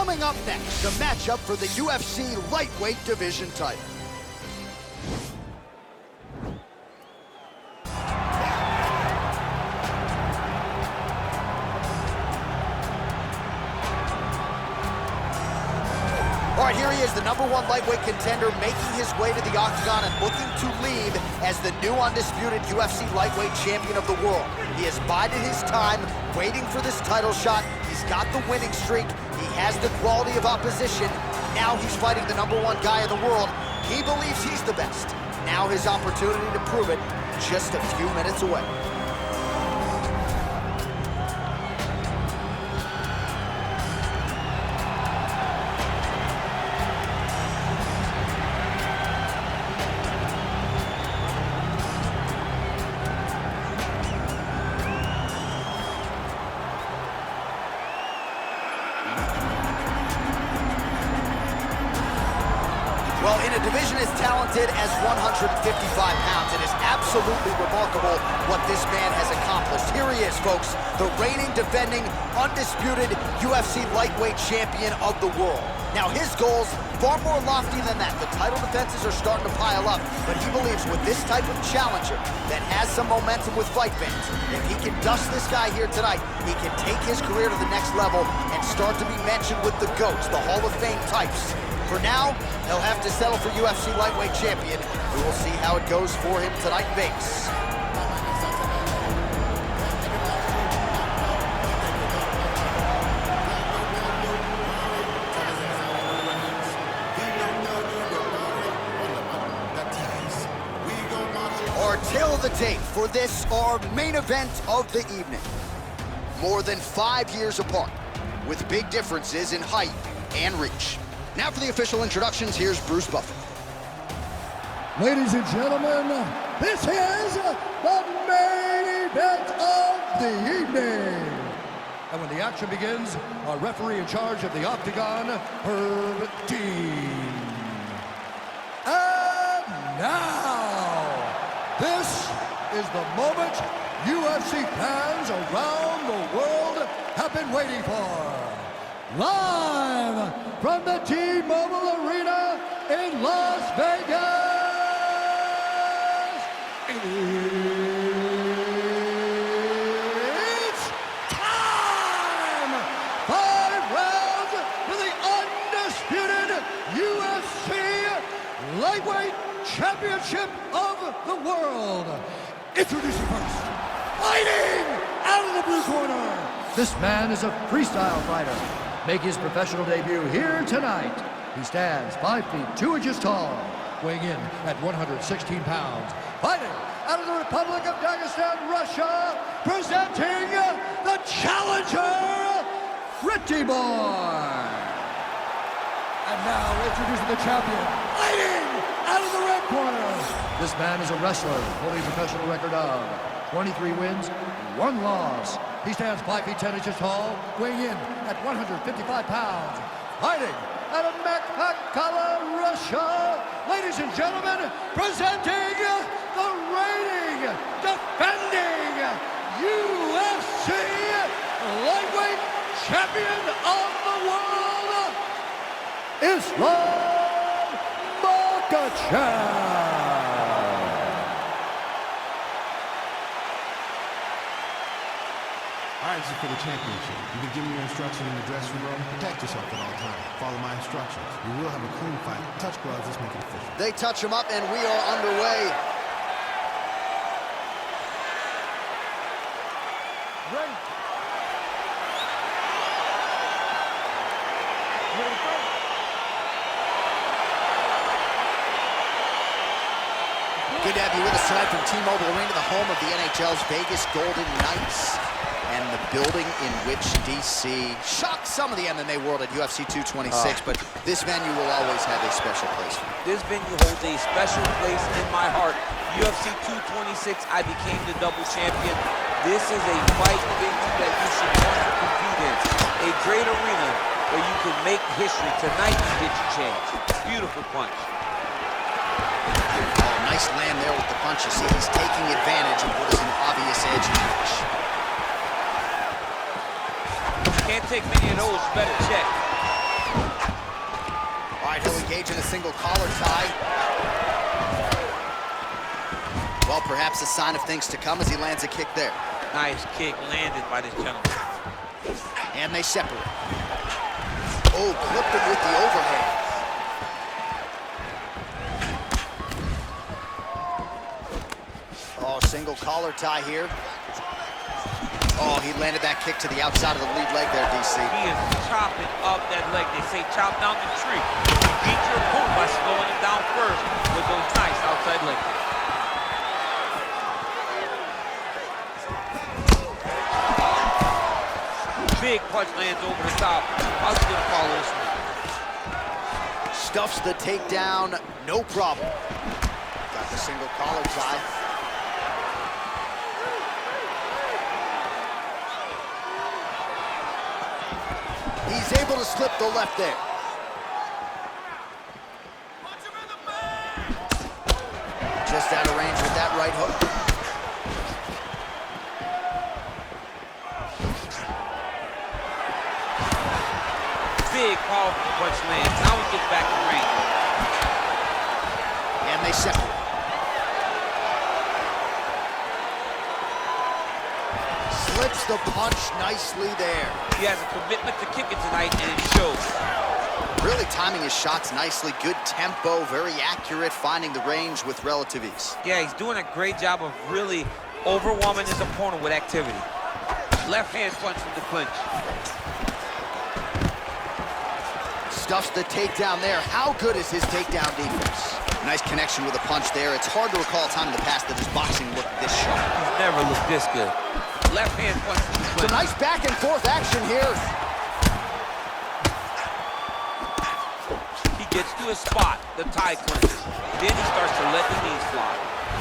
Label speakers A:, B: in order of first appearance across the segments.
A: Coming up next, the matchup for the UFC lightweight division title. All right, here he is, the #1 lightweight contender, making his way to the octagon and looking to lead as the new undisputed UFC lightweight champion of the world. He has bided his time, waiting for this title shot. He's got the winning streak. He has the quality of opposition. Now he's fighting the #1 guy in the world. He believes he's the best. Now his opportunity to prove it, just a few minutes away. Well, in a division as talented as 155 pounds, it is absolutely remarkable what this man has accomplished. Here he is, folks, the reigning, defending, undisputed UFC lightweight champion of the world. Now, his goals, far more lofty than that. The title defenses are starting to pile up, but he believes with this type of challenger that has some momentum with fight fans, if he can dust this guy here tonight, he can take his career to the next level and start to be mentioned with the GOATs, the Hall of Fame types. For now, he'll have to settle for UFC lightweight champion. We will see how it goes for him tonight in Vegas. Our tail of the tape for this, our main event of the evening. More than 5 years apart, with big differences in height and reach. Now for the official introductions, here's Bruce Buffer.
B: Ladies and gentlemen, this is the main event of the evening. And when the action begins, our referee in charge of the octagon, Herb Dean. And now, this is the moment UFC fans around the world have been waiting for. Live from the T-Mobile Arena in Las Vegas, it's time! 5 rounds for the undisputed UFC Lightweight Championship of the World. Introducing first, fighting out of the blue corner. This man is a freestyle fighter. Make his professional debut here tonight. He stands 5 feet 2 inches tall, weighing in at 116 pounds. Fighting out of the Republic of Dagestan, Russia, presenting the challenger, Pretty Boy. And now introducing the champion, fighting out of the red corner. This man is a wrestler, holding a professional record of 23 wins, 1 loss. He stands 5 feet 10 inches tall, weighing in at 155 pounds. Fighting out of Makhachkala, Russia, ladies and gentlemen, presenting the reigning, defending UFC lightweight champion of the world, Islam Makhachev.
C: All right, this is for the championship. You've been giving your instruction in the dressing room. Protect yourself at all times. Follow my instructions. You will have a clean fight. Touch gloves. Let's make it official.
A: They touch him up, and we are underway.
B: Ready.
A: Good to have you with us tonight from T-Mobile Arena, the home of the NHL's Vegas Golden Knights, and the building in which DC shocked some of the MMA world at UFC 226, but this venue will always have a special place.
D: This venue holds a special place in my heart. UFC 226, I became the double champion. This is a fight venue that you should want to compete in. A great arena where you can make history. Tonight you get your chance. Beautiful punch.
A: Nice land there with the punch. You see he's taking advantage of what is an obvious edge in reach.
D: Can't take many of those, better check.
A: Engage in a single collar tie. Well, perhaps a sign of things to come as he lands a kick there.
D: Nice kick landed by this gentleman.
A: And they separate. Oh, clipped him with the overhand. Oh, single collar tie here. Oh, he landed that kick to the outside of the lead leg there, DC.
D: He is chopping up that leg. They say chop down the tree. You beat your opponent by slowing him down first with those nice outside leg kicks. Big punch lands over the top. How's he gonna follow this one?
A: Stuffs the takedown, no problem. Got the single collar tie. He's able to slip the left there. Just out of range with that right hook.
D: Big, powerful punch lands. Now he gets back in range.
A: And they separate. Slips the punch nicely there.
D: He has a commitment to kicking tonight, and it shows.
A: Really timing his shots nicely. Good tempo, very accurate, finding the range with relative ease.
D: Yeah, he's doing a great job of really overwhelming his opponent with activity. Left hand punch from the clinch.
A: Stuffs the takedown there. How good is his takedown defense? Nice connection with a punch there. It's hard to recall a time in the past that his boxing looked this sharp.
D: He's never looked this good. Left hand punch from the clinch.
A: It's a nice back and forth action here.
D: He gets to his spot, the tie clinch. Then he starts to let the knees fly.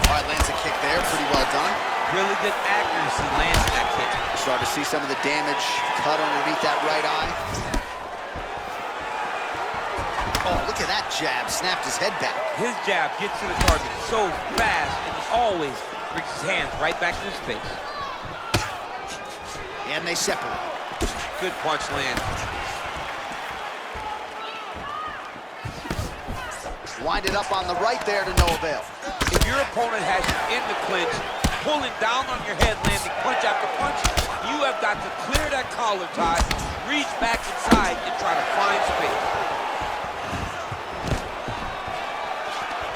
A: All right, lands a kick there. Pretty well done.
D: Really good accuracy lands that kick.
A: Start to see some of the damage cut underneath that right eye. Oh, look at that jab. Snapped his head back.
D: His jab gets to the target so fast, and he always brings his hands right back to his face.
A: And they separate.
D: Good punch land.
A: Wind it up on the right there to no avail.
D: If your opponent has you in the clinch, pulling down on your head, landing punch after punch, you have got to clear that collar tie, reach back inside, and try to find space.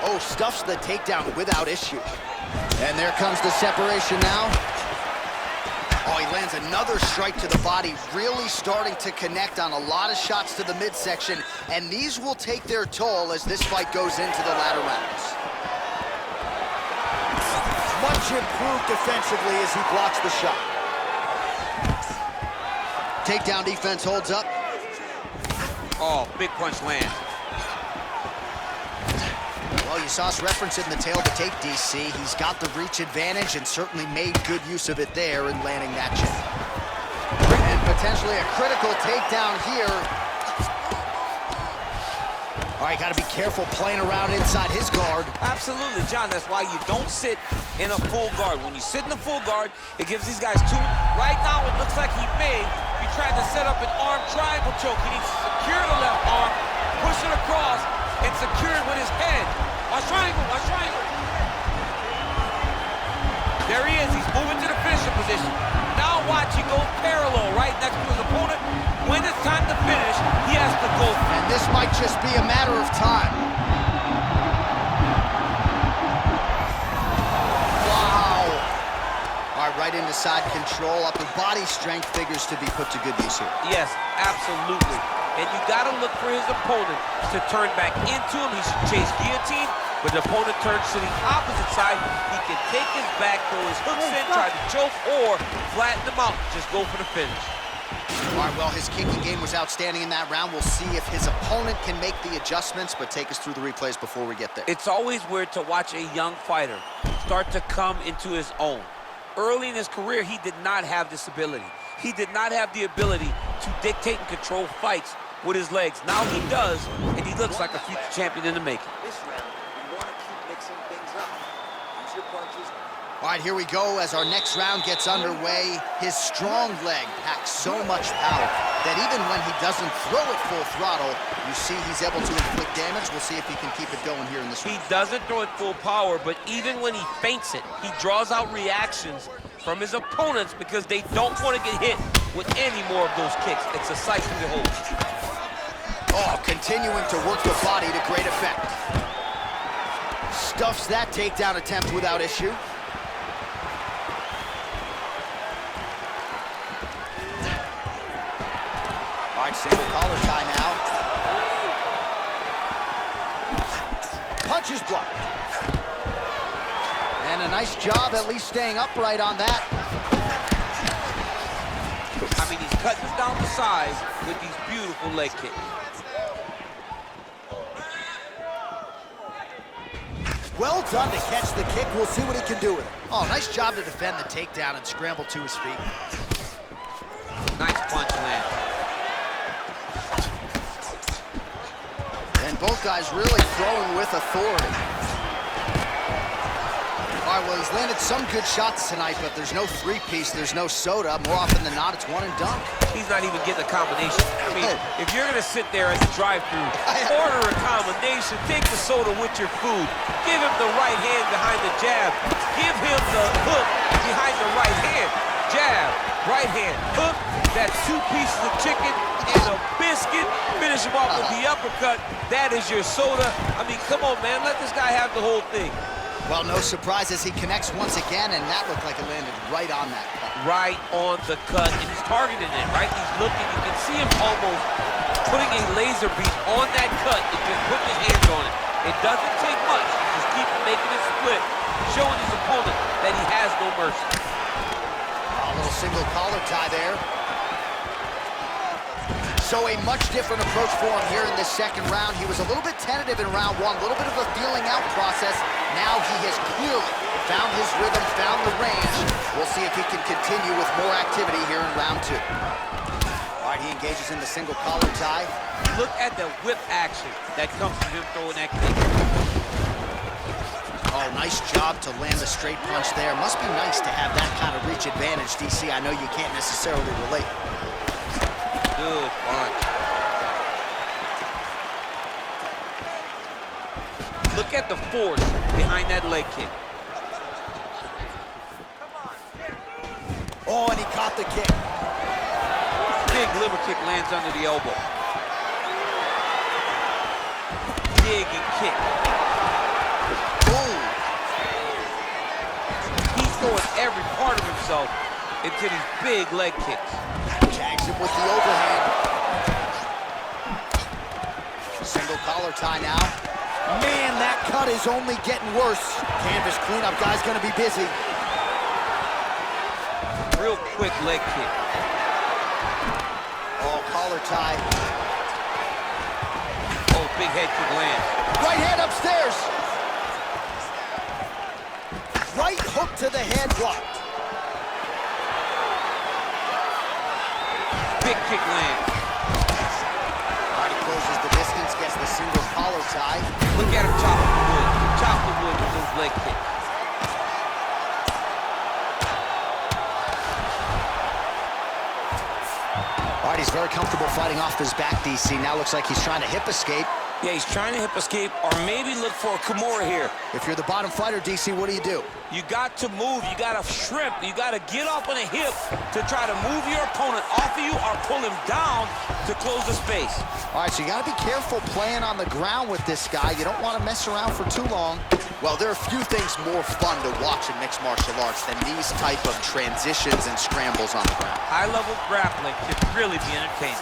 A: Oh, stuffs the takedown without issue. And there comes the separation now. Oh, he lands another strike to the body, really starting to connect on a lot of shots to the midsection, and these will take their toll as this fight goes into the latter rounds. Much improved defensively as he blocks the shot. Takedown defense holds up.
D: Oh, big punch lands.
A: Well, you saw us reference it in the tail of the tape, DC. He's got the reach advantage and certainly made good use of it there in landing that jab. And potentially a critical takedown here. All right, got to be careful playing around inside his guard.
D: Absolutely, John. That's why you don't sit in a full guard. When you sit in a full guard, it gives these guys two. Right now, it looks like he may be trying to set up an arm triangle choke. He needs to secure the left arm, push it across, and secure it with his head. Watch triangle, watch triangle. There he is. He's moving to the finishing position. Now watch, he goes parallel right next to his opponent. When it's time to finish, he has to go.
A: And this might just be a matter of time. Wow. All right, right into side control. Upper body strength figures to be put to good use here.
D: Yes, absolutely. And you got to look for his opponent to turn back into him. He should chase guillotine. But the opponent turns to the opposite side, he can take his back, throw his hooks in, try to choke, or flatten him out. Just go for the finish.
A: All right, well, his kicking game was outstanding in that round. We'll see if his opponent can make the adjustments, but take us through the replays before we get there.
D: It's always weird to watch a young fighter start to come into his own. Early in his career, he did not have this ability. He did not have the ability to dictate and control fights with his legs. Now he does, and he looks like a future champion in the making.
A: All right, here we go as our next round gets underway. His strong leg packs so much power. that even when he doesn't throw it full throttle, you see he's able to inflict damage. We'll see if he can keep it going here in this round.
D: He doesn't throw it full power, but even when he feints it, he draws out reactions from his opponents because they don't want to get hit with any more of those kicks. It's a sight to behold.
A: Oh, continuing to work the body to great effect. Stuffs that takedown attempt without issue. All right, single collar tie now. Punches blocked. And a nice job at least staying upright on that.
D: I mean, he's cutting us down the sides with these beautiful leg kicks.
A: Well done to catch the kick. We'll see what he can do with it. Oh, nice job to defend the takedown and scramble to his feet.
D: Nice punch land.
A: And both guys really throwing with authority. All right, well, he's landed some good shots tonight, but there's no three-piece, there's no soda. More often than not, it's one and done.
D: He's not even getting a combination. I mean, if you're gonna sit there at the drive-thru, order a combination, take the soda with your food, give him the right hand behind the jab, give him the hook behind the right hand, jab, right hand, hook, that's 2 pieces of chicken and a biscuit, finish him off with the uppercut. That is your soda. I mean, come on, man, let this guy have the whole thing.
A: Well, no surprises, he connects once again, and that looked like it landed right on that cut.
D: Right on the cut, and he's targeting it, right? He's looking, you can see him almost putting a laser beam on that cut and just putting his hands on it. It doesn't take much, just keep making it split, showing his opponent that he has no mercy.
A: A little single collar tie there. So a much different approach for him here in this second round. He was a little bit tentative in round one, a little bit of a feeling out process. Now he has clearly found his rhythm, found the range. We'll see if he can continue with more activity here in round two. All right, he engages in the single collar tie.
D: Look at the whip action that comes from him throwing that kick.
A: Oh, nice job to land the straight punch there. Must be nice to have that kind of reach advantage, DC. I know you can't necessarily relate.
D: Good punch. Look at the force behind that leg kick.
A: Oh, and he caught the kick.
D: Big liver kick lands under the elbow. Dig and kick.
A: Boom.
D: He's throwing every part of himself into these big leg kicks.
A: Tags him with the overhand. Single collar tie now. Man, that cut is only getting worse. Canvas cleanup guy's gonna be busy.
D: Real quick leg kick.
A: Oh, collar tie.
D: Oh, big head kick lands.
A: Right hand upstairs. Right hook to the head blocked.
D: Big kick lands.
A: Already closes the distance, gets the single collar tie.
D: Look at him chop the wood. Chop the wood with those leg kicks.
A: All right, he's very comfortable fighting off his back, DC. Now looks like he's trying to hip escape.
E: Yeah, he's trying to hip escape or maybe look for a Kimura here.
A: If you're the bottom fighter, DC, what do?
E: You got to move. You got to shrimp. You got to get up on a hip to try to move your opponent off of you or pull him down to close the space.
A: All right, so you got to be careful playing on the ground with this guy. You don't want to mess around for too long. Well, there are few things more fun to watch in mixed martial arts than these type of transitions and scrambles on the ground.
D: High-level grappling can really be entertaining.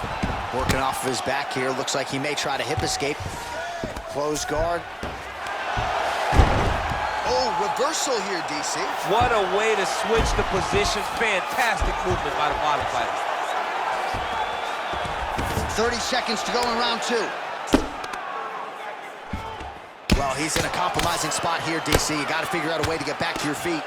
A: Working off of his back here. Looks like he may try to hip escape. Close guard. Oh, reversal here, DC.
D: What a way to switch the position. Fantastic movement by the bottom fighter.
A: 30 seconds to go in round two. Well, he's in a compromising spot here, DC. You got to figure out a way to get back to your feet.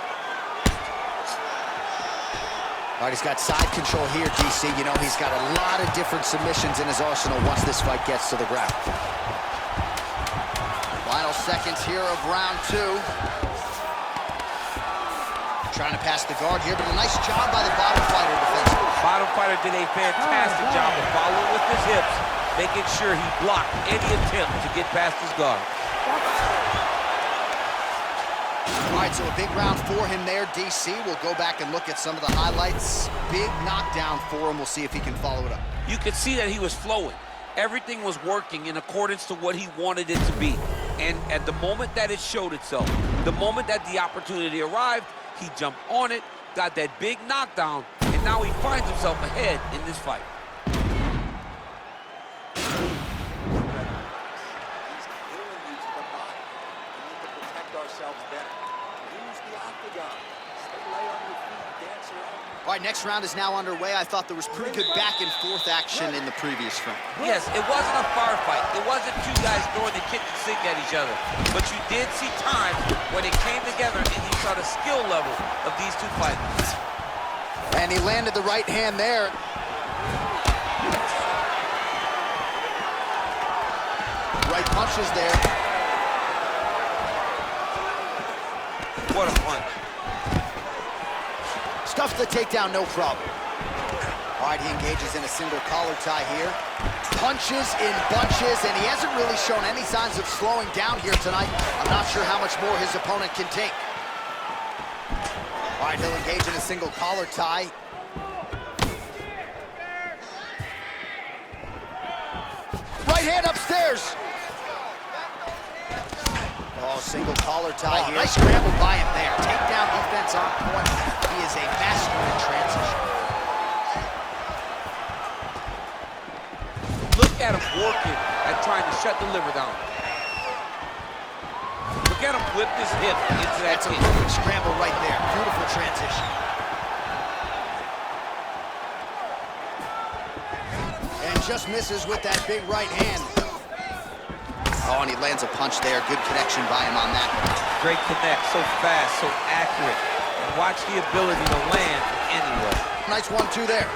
A: All right, he's got side control here, DC. You know, he's got a lot of different submissions in his arsenal once this fight gets to the ground. Final seconds here of round two. Trying to pass the guard here, but a nice job by the bottom fighter defensively.
D: Bottom fighter did a fantastic job of following with his hips, making sure he blocked any attempt to get past his guard.
A: All right, so a big round for him there, DC. We'll go back and look at some of the highlights. Big knockdown for him. We'll see if he can follow it up.
D: You could see that he was flowing. Everything was working in accordance to what he wanted it to be. And at the moment that it showed itself, the moment that the opportunity arrived, he jumped on it, got that big knockdown, and now he finds himself ahead in this fight.
A: All right, next round is now underway. I thought there was pretty good back and forth action in the previous round.
D: Yes, it wasn't a firefight. It wasn't two guys throwing the kitchen sink at each other. But you did see times when it came together and you saw the skill level of these two fighters.
A: And he landed the right hand there. Right punches there.
D: What a punch.
A: Stuffs the takedown, no problem. All right, he engages in a single collar tie here. Punches in bunches, and he hasn't really shown any signs of slowing down here tonight. I'm not sure how much more his opponent can take. All right, he'll engage in a single collar tie. Right hand upstairs. Oh, single collar tie here. Nice scramble by him there. Takedown defense on point. He is a master in transition.
D: Look at him working at trying to shut the liver down. Look at him whip his hip into that
A: That's a
D: kick.
A: perfect scramble right there. Beautiful transition. And just misses with that big right hand. Oh, and he lands a punch there. Good connection by him on that.
D: Great connect, so fast, so accurate. And watch the ability to land from anywhere.
A: Nice 1-2 there.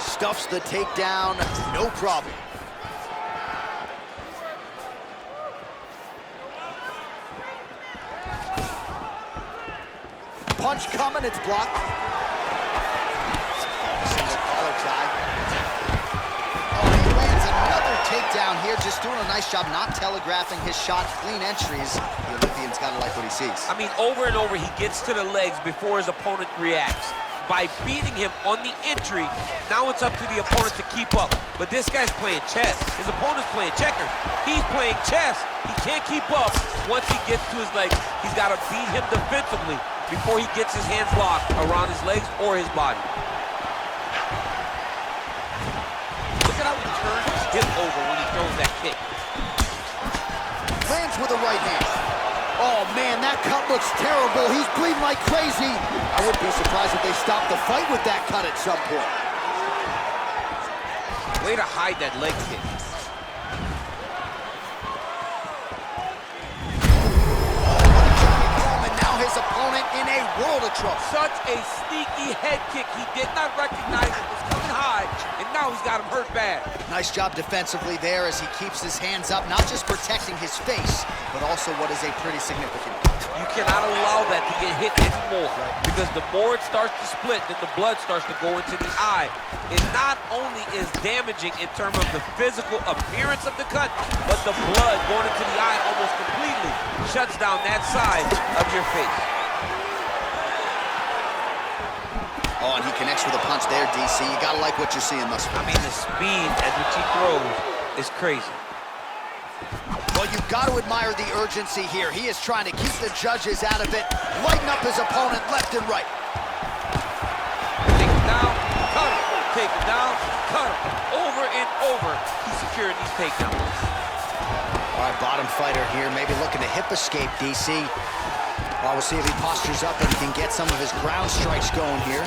A: Stuffs the takedown, no problem. Punch coming, it's blocked. Single collar tie. Oh, he lands another takedown here, just doing a nice job not telegraphing his shot. Clean entries. The Olympian's gotta like what he sees.
D: I mean, over and over, he gets to the legs before his opponent reacts. By beating him on the entry, now it's up to the opponent to keep up. But this guy's playing chess. His opponent's playing checkers. He's playing chess. He can't keep up. Once he gets to his legs, he's got to beat him defensively before he gets his hands locked around his legs or his body. Look at how he turns his hip over when he throws that kick.
A: Lands with a right hand. Oh, man, that cut looks terrible. He's bleeding like crazy. I wouldn't be surprised if they stopped the fight with that cut at some point.
D: Way to hide that leg kick.
A: And now his opponent in a world of trouble.
D: Such a sneaky head kick. He did not recognize it was coming high, and now he's got him hurt bad.
A: Nice job defensively there as he keeps his hands up, not just protecting his face, but also what is a pretty significant cut.
D: You cannot allow that to get hit anymore, because the more it starts to split, then the blood starts to go into the eye. It not only is damaging in terms of the physical appearance of the cut, but the blood going into the eye almost completely shuts down that side of your face.
A: Oh, and he connects with a punch there, DC. You gotta like what you're seeing thus far.
D: I mean, the speed at which he throws is crazy.
A: Well, you've got to admire the urgency here. He is trying to keep the judges out of it, lighten up his opponent left and right.
D: Take him down, cut him. Take him down, cut him. Over and over, he's securing these takedowns.
A: All right, bottom fighter here, maybe looking to hip escape, DC. We'll see if he postures up and can get some of his ground strikes going here.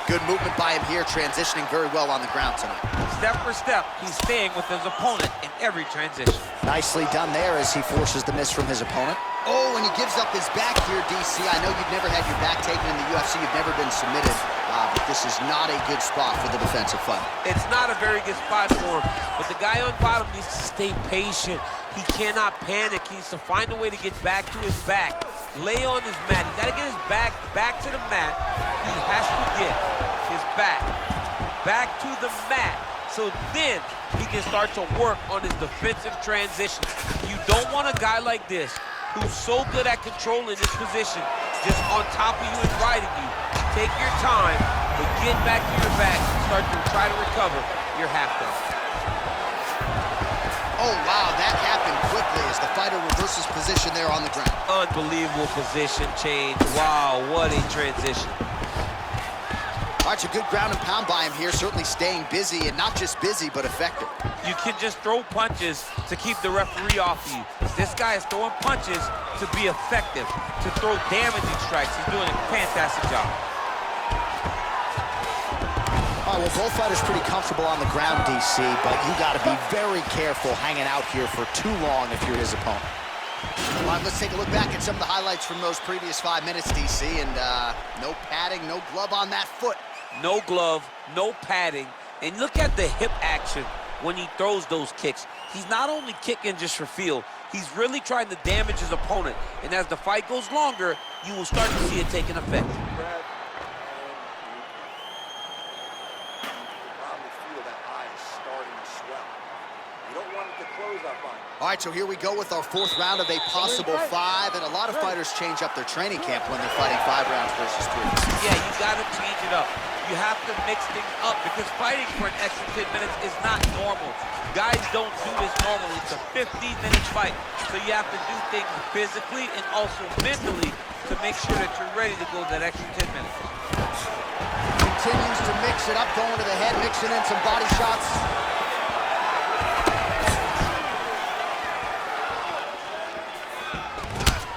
A: Good movement by him here, transitioning very well on the ground tonight.
D: Step for step, he's staying with his opponent in every transition.
A: Nicely done there as he forces the miss from his opponent. Oh, and he gives up his back here, DC. I know you've never had your back taken in the UFC. You've never been submitted, but this is not a good spot for the defensive fighter.
D: It's not a very good spot for him, but the guy on bottom needs to stay patient. He cannot panic. He needs to find a way to get back to his back lay on his mat. He's got to get his back to the mat. He has to get his back to the mat. So then he can start to work on his defensive transition. You don't want a guy like this who's so good at controlling his position, just on top of you and riding you. Take your time, but get back to your back and start to try to recover. You're half done.
A: Oh, wow, that happened quickly as the fighter reverses position there on the ground.
D: Unbelievable position change. Wow, what a transition.
A: All right, it's a good ground and pound by him here, certainly staying busy, and not just busy, but effective.
D: You can just throw punches to keep the referee off you. This guy is throwing punches to be effective, to throw damaging strikes. He's doing a fantastic job.
A: All right, well, both fighters pretty comfortable on the ground, DC, but you got to be very careful hanging out here for too long if you're his opponent. All right, let's take a look back at some of the highlights from those previous 5 minutes, DC, and no padding, no glove on that foot.
D: No glove, no padding, and look at the hip action when he throws those kicks. He's not only kicking just for feel, he's really trying to damage his opponent, and as the fight goes longer, you will start to see it taking effect.
A: All right, so here we go with our 4th round of a possible 5, and a lot of fighters change up their training camp when they're fighting 5 rounds versus 3.
D: Yeah, you gotta change it up. You have to mix things up because fighting for an extra 10 minutes is not normal. Guys don't do this normally. It's a 15-minute fight, so you have to do things physically and also mentally to make sure that you're ready to go that extra 10 minutes.
A: Continues to mix it up, going to the head, mixing in some body shots.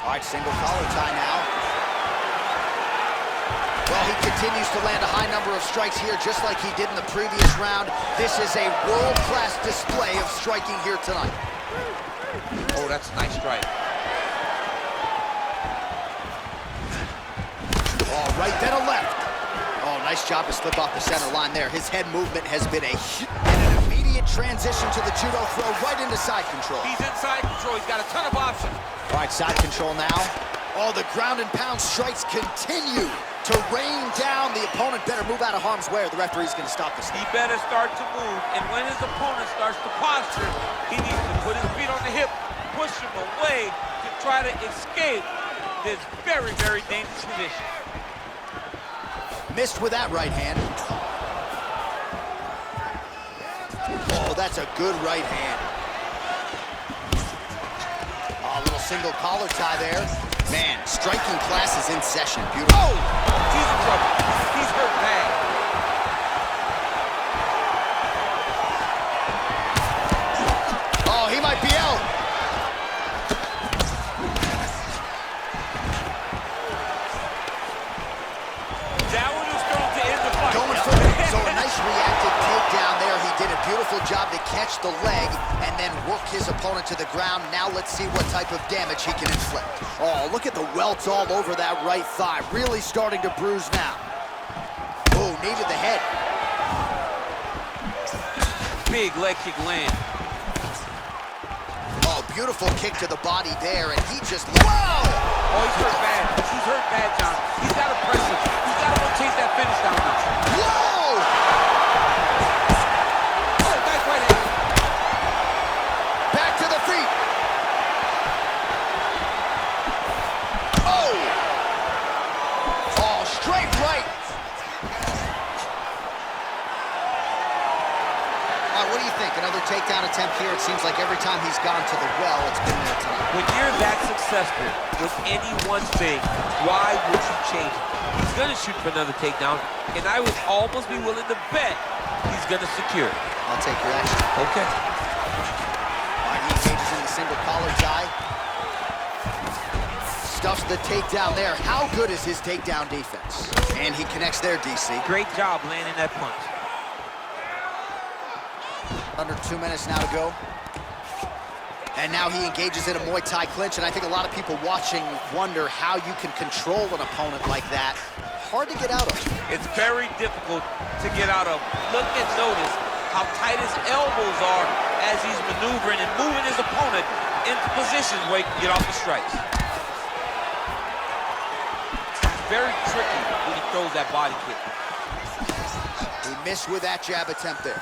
A: All right, single collar tie now. Well, he continues to land a high number of strikes here, just like he did in the previous round. This is a world-class display of striking here tonight.
D: Oh, that's a nice strike.
A: Oh, right, then a left. Oh, nice job to slip off the center line there. His head movement has been and an immediate transition to the judo throw right into side control.
D: He's in side control. He's got a ton of options.
A: All right, side control now. Oh, the ground and pound strikes continue to rain down. The opponent better move out of harm's way or the referee's going to stop this.
D: He better start to move, and when his opponent starts to posture, he needs to put his feet on the hip, push him away to try to escape this very, very dangerous position.
A: Missed with that right hand. Oh, that's a good right hand. Oh, a little single collar tie there. Man, striking class is in session. Beautiful.
D: Oh, he's in trouble. He's hurt bad.
A: Oh, he might be out.
D: That one was thrown to end the fight.
A: Going for it. So a nice reactive takedown there. He did a beautiful job to catch the leg and then work his opponent to the ground. Now let's see what type of damage he can inflict. Oh, look at the welts all over that right thigh. Really starting to bruise now. Oh, knee to the head.
D: Big leg kick land.
A: Oh, beautiful kick to the body there, and he just... Whoa!
D: Oh, he's hurt bad. He's hurt bad, John. He's got to press him. He's got to rotate that finish down now.
A: Whoa!
D: Oh, nice right hand.
A: Back to the feet. Oh! Oh, straight right. All right, what do you think? Another takedown attempt here. It seems like every time he's gone to the well, it's been there tonight.
D: When you're that successful with any one thing, why would you change it? He's going to shoot for another takedown, and I would almost be willing to bet he's going to secure it.
A: I'll take your action.
D: Okay.
A: All right, he engages in the single collar tie. Stuffs the takedown there. How good is his takedown defense? And he connects there, DC.
D: Great job landing that punch.
A: Under 2 minutes now to go. And now he engages in a Muay Thai clinch, and I think a lot of people watching wonder how you can control an opponent like that. Hard to get out of.
D: It's very difficult to get out of. Look and notice how tight his elbows are as he's maneuvering and moving his opponent into positions where he can get off the strikes. very tricky when he throws that body kick.
A: He missed with that jab attempt there.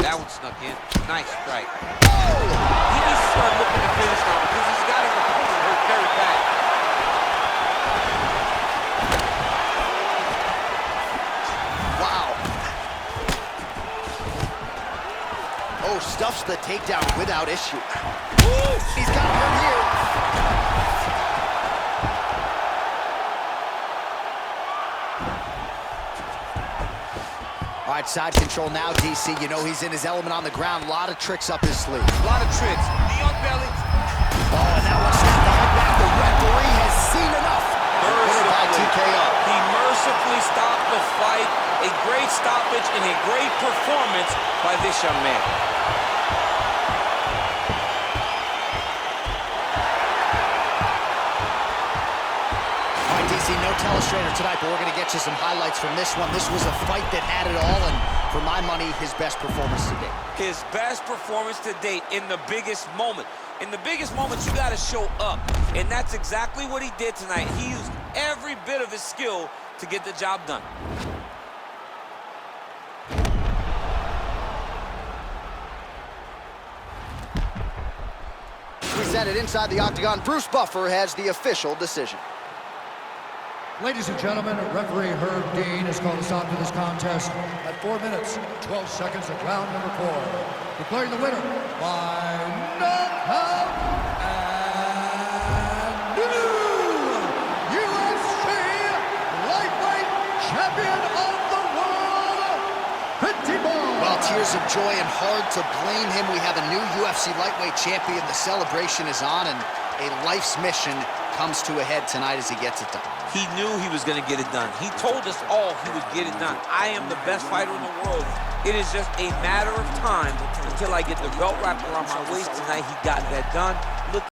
D: That one snuck in. Nice strike. Oh! He needs to start looking to finish now because he's got his opponent hurt very bad.
A: Wow. Oh, stuffs the takedown without issue. Ooh, he's got him here. All right, side control now, DC. You know he's in his element on the ground. A lot of tricks up his sleeve.
D: A lot of tricks. Knee on belly.
A: Oh, and now let's stop the head back. The referee has seen enough. By TKO.
D: He mercifully stopped the fight. A great stoppage and a great performance by this young man.
A: DC, no telestrator tonight, but we're going to get you some highlights from this one. This was a fight that had it all, and for my money, his best performance to date.
D: His best performance to date in the biggest moment. In the biggest moments, you got to show up, and that's exactly what he did tonight. He used every bit of his skill to get the job done.
A: Presented inside the octagon, Bruce Buffer has the official decision.
B: Ladies and gentlemen, referee Herb Dean has called a stop to this contest at 4 minutes, 12 seconds of round number 4. Declaring the winner by knockout and new UFC lightweight champion of the world,
A: Well, tears of joy and hard to blame him. We have a new UFC lightweight champion. The celebration is on, and a life's mission comes to a head tonight as he gets it done.
D: He knew he was going to get it done. He told us all he would get it done. I am the best fighter in the world. It is just a matter of time until I get the belt wrapped around my waist tonight. He got that done. Look.